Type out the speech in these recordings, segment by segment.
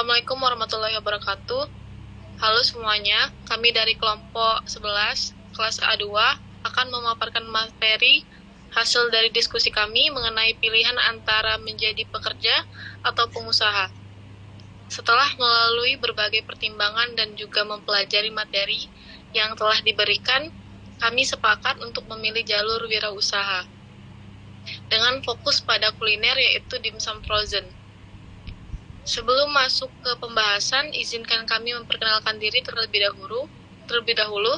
Assalamualaikum warahmatullahi wabarakatuh. Halo semuanya, kami dari kelompok 11, kelas A2, akan memaparkan materi hasil dari diskusi kami mengenai pilihan antara menjadi pekerja atau pengusaha. Setelah melalui berbagai pertimbangan dan juga mempelajari materi yang telah diberikan, kami sepakat untuk memilih jalur wirausaha dengan fokus pada kuliner yaitu dimsum frozen. Sebelum masuk ke pembahasan, izinkan kami memperkenalkan diri terlebih dahulu.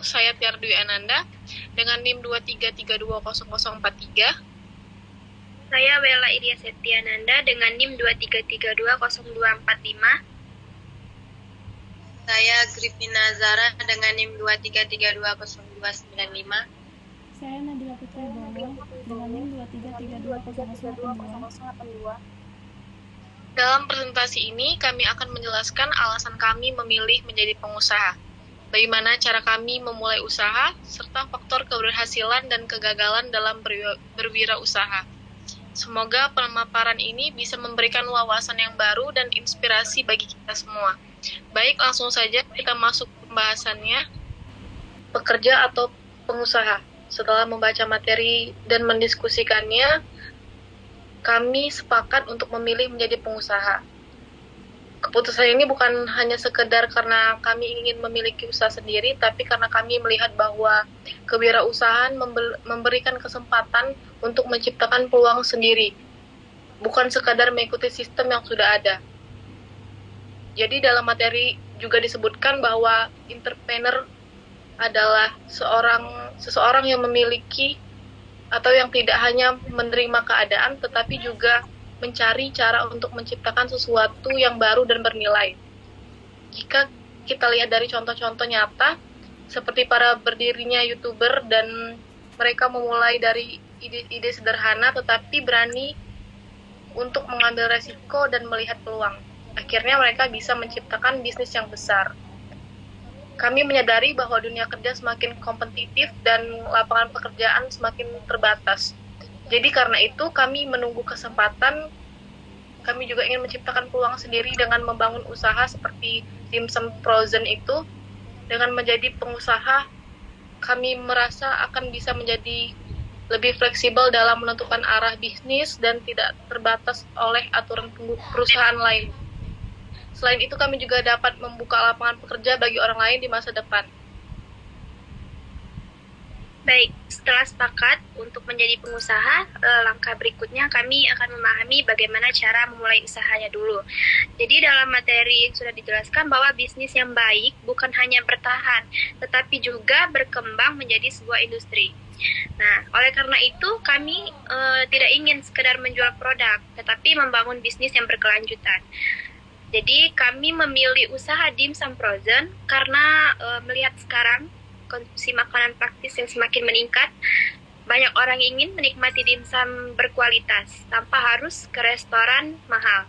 Saya Tiar Dwi Ananda dengan NIM 23320043. Saya Wela Iria Septiananda dengan NIM 23320245. Saya Grifina Zara dengan NIM 23320295. Saya Nabila Putri Bowo dengan NIM 23320082. Dalam presentasi ini, kami akan menjelaskan alasan kami memilih menjadi pengusaha, bagaimana cara kami memulai usaha, serta faktor keberhasilan dan kegagalan dalam berwirausaha. Semoga pemaparan ini bisa memberikan wawasan yang baru dan inspirasi bagi kita semua. Baik, langsung saja kita masuk ke pembahasannya. Pekerja atau pengusaha. Setelah membaca materi dan mendiskusikannya, kami sepakat untuk memilih menjadi pengusaha. Keputusan ini bukan hanya sekedar karena kami ingin memiliki usaha sendiri, tapi karena kami melihat bahwa kewirausahaan memberikan kesempatan untuk menciptakan peluang sendiri, bukan sekadar mengikuti sistem yang sudah ada. Jadi dalam materi juga disebutkan bahwa entrepreneur adalah seseorang yang memiliki atau yang tidak hanya menerima keadaan, tetapi juga mencari cara untuk menciptakan sesuatu yang baru dan bernilai. Jika kita lihat dari contoh-contoh nyata, seperti para berdirinya YouTuber, dan mereka memulai dari ide-ide sederhana, tetapi berani untuk mengambil resiko dan melihat peluang. Akhirnya mereka bisa menciptakan bisnis yang besar. Kami menyadari bahwa dunia kerja semakin kompetitif dan lapangan pekerjaan semakin terbatas. Jadi karena itu kami menunggu kesempatan, kami juga ingin menciptakan peluang sendiri dengan membangun usaha seperti dimsum frozen itu. Dengan menjadi pengusaha, kami merasa akan bisa menjadi lebih fleksibel dalam menentukan arah bisnis dan tidak terbatas oleh aturan perusahaan lain. Selain itu, kami juga dapat membuka lapangan pekerja bagi orang lain di masa depan. Baik, setelah sepakat untuk menjadi pengusaha, langkah berikutnya kami akan memahami bagaimana cara memulai usahanya dulu. Jadi dalam materi yang sudah dijelaskan bahwa bisnis yang baik bukan hanya bertahan, tetapi juga berkembang menjadi sebuah industri. Nah, oleh karena itu kami tidak ingin sekedar menjual produk, tetapi membangun bisnis yang berkelanjutan. Jadi kami memilih usaha dimsum frozen karena melihat sekarang konsumsi makanan praktis yang semakin meningkat. Banyak orang ingin menikmati dimsum berkualitas tanpa harus ke restoran mahal.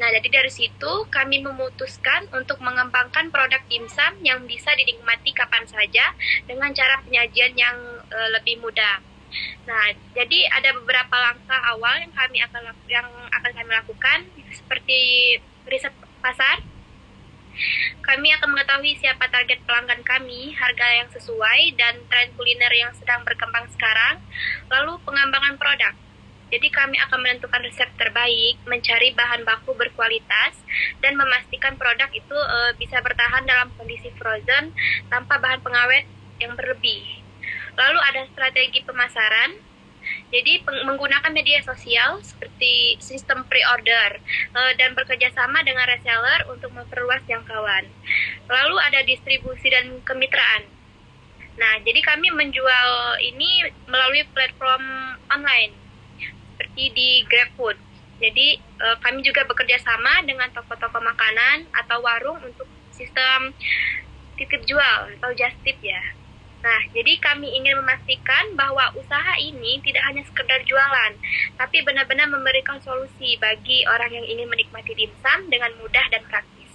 Nah, jadi dari situ kami memutuskan untuk mengembangkan produk dimsum yang bisa dinikmati kapan saja dengan cara penyajian yang lebih mudah. Nah, jadi ada beberapa langkah awal yang akan kami lakukan, seperti riset pasar. Kami akan mengetahui siapa target pelanggan kami, harga yang sesuai, dan tren kuliner yang sedang berkembang sekarang, lalu pengembangan produk. Jadi kami akan menentukan resep terbaik, mencari bahan baku berkualitas, dan memastikan produk itu bisa bertahan dalam kondisi frozen tanpa bahan pengawet yang berlebih. Lalu ada strategi pemasaran. Jadi menggunakan media sosial seperti sistem pre-order dan bekerja sama dengan reseller untuk memperluas jangkauan. Lalu ada distribusi dan kemitraan. Nah, jadi kami menjual ini melalui platform online seperti di GrabFood. Jadi kami juga bekerja sama dengan toko-toko makanan atau warung untuk sistem titip jual atau just tip ya. Nah, jadi kami ingin memastikan bahwa usaha ini tidak hanya sekedar jualan, tapi benar-benar memberikan solusi bagi orang yang ingin menikmati dimsum dengan mudah dan praktis.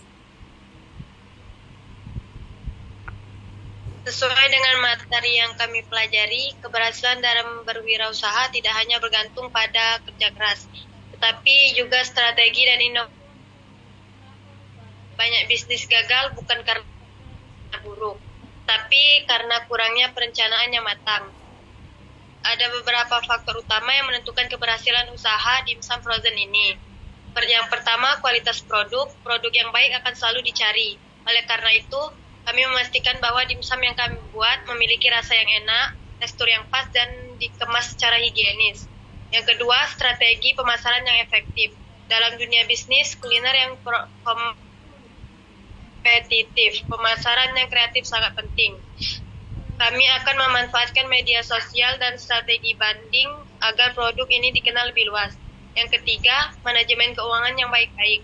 Sesuai dengan materi yang kami pelajari, keberhasilan dalam berwirausaha tidak hanya bergantung pada kerja keras, tetapi juga strategi dan inovasi Banyak bisnis gagal bukan karena buruk, tapi karena kurangnya perencanaan yang matang. Ada beberapa faktor utama yang menentukan keberhasilan usaha dimsum frozen ini. Yang pertama, kualitas produk. Produk yang baik akan selalu dicari. Oleh karena itu, kami memastikan bahwa dimsum yang kami buat memiliki rasa yang enak, tekstur yang pas, dan dikemas secara higienis. Yang kedua, strategi pemasaran yang efektif. Dalam dunia bisnis, kuliner yang kompetitif, pemasaran yang kreatif sangat penting. Kami akan memanfaatkan media sosial dan strategi branding agar produk ini dikenal lebih luas. Yang ketiga, manajemen keuangan yang baik-baik.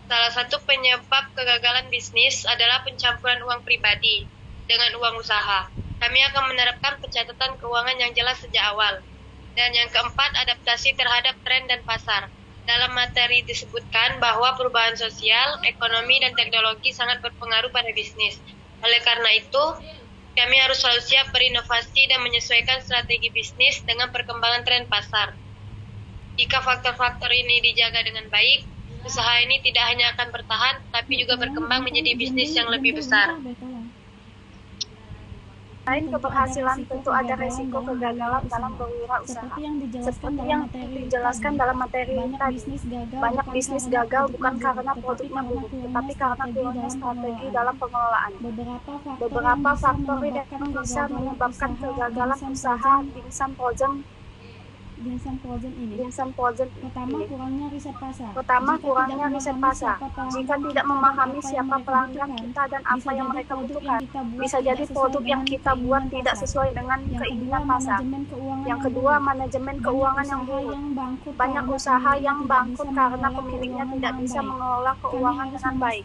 Salah satu penyebab kegagalan bisnis adalah pencampuran uang pribadi dengan uang usaha. Kami akan menerapkan pencatatan keuangan yang jelas sejak awal. Dan yang keempat, adaptasi terhadap tren dan pasar. Dalam materi disebutkan bahwa perubahan sosial, ekonomi, dan teknologi sangat berpengaruh pada bisnis. Oleh karena itu, kami harus selalu siap berinovasi dan menyesuaikan strategi bisnis dengan perkembangan tren pasar. Jika faktor-faktor ini dijaga dengan baik, usaha ini tidak hanya akan bertahan, tapi juga berkembang menjadi bisnis yang lebih besar. Selain keberhasilan, tentu ada resiko kegagalan dalam berwirausaha. Seperti yang dijelaskan dalam materi tadi, banyak bisnis gagal bukan karena produknya buruk, tetapi karena kurangnya strategi dalam pengelolaan. Beberapa faktor yang bisa menyebabkan kegagalan usaha dimsum frozen ini. Pertama, kurangnya riset pasar. Jika tidak memahami siapa pelanggan kita dan apa yang mereka butuhkan, bisa jadi produk yang kita buat tidak sesuai dengan keinginan pasar. Yang kedua, manajemen keuangan yang buruk. Banyak usaha yang bangkrut karena pemiliknya tidak bisa mengelola keuangan dengan baik.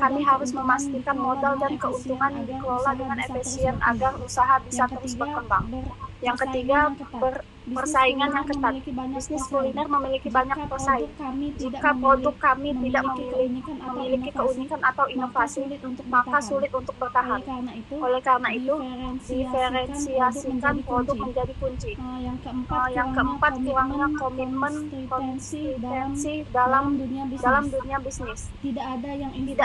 Kami harus memastikan modal dan keuntungan dikelola dengan efisien agar usaha bisa terus berkembang. Yang ketiga, persaingan yang ketat. Bisnis kuliner memiliki banyak pesaing. Jika produk kami tidak memiliki keunikan atau inovasi, maka sulit untuk bertahan. Oleh karena itu, diferensiasikan produk menjadi kunci. Yang keempat, kurangnya komitmen konsistensi dalam dunia bisnis. Tidak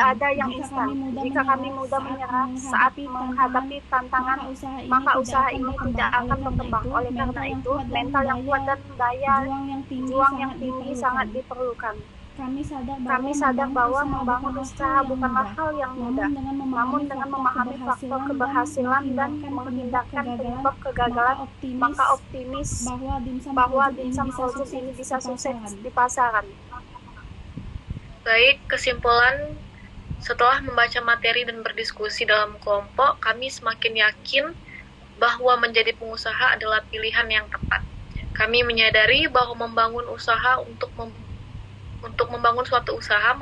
ada yang instan. Jika kami mudah menyerah saat menghadapi tantangan, maka usaha ini tidak akan berkembang. Oleh karena itu, mental yang kuat dan daya juang yang tinggi sangat diperlukan. Kami sadar bahwa membangun usaha bukanlah hal yang mudah, namun dengan memahami faktor keberhasilan dan menghindarkan penyebab kegagalan, maka optimis bahwa dimsum frozen ini bisa sukses di pasaran. Baik, kesimpulan setelah membaca materi dan berdiskusi dalam kelompok, kami semakin yakin bahwa menjadi pengusaha adalah pilihan yang tepat. Kami menyadari bahwa membangun usaha untuk membangun suatu usaha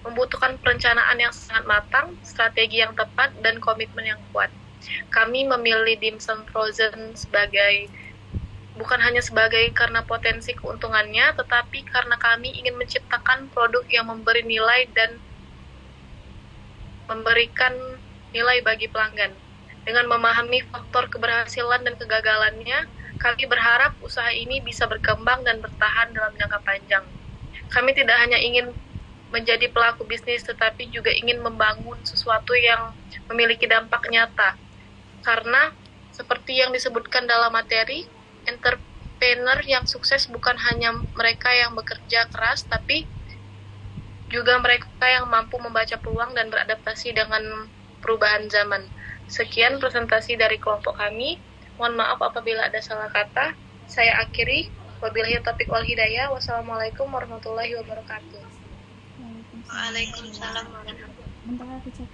membutuhkan perencanaan yang sangat matang, strategi yang tepat, dan komitmen yang kuat. Kami memilih dimsum frozen bukan hanya sebagai karena potensi keuntungannya, tetapi karena kami ingin menciptakan produk yang memberi nilai dan memberikan nilai bagi pelanggan. Dengan memahami faktor keberhasilan dan kegagalannya, kami berharap usaha ini bisa berkembang dan bertahan dalam jangka panjang. Kami tidak hanya ingin menjadi pelaku bisnis, tetapi juga ingin membangun sesuatu yang memiliki dampak nyata. Karena, seperti yang disebutkan dalam materi, entrepreneur yang sukses bukan hanya mereka yang bekerja keras, tapi juga mereka yang mampu membaca peluang dan beradaptasi dengan perubahan zaman. Sekian presentasi dari kelompok kami. Mohon maaf apabila ada salah kata. Saya akhiri. Wabillahi taufiq wal hidayah. Wassalamualaikum warahmatullahi wabarakatuh. Waalaikumsalam warahmatullahi wabarakatuh.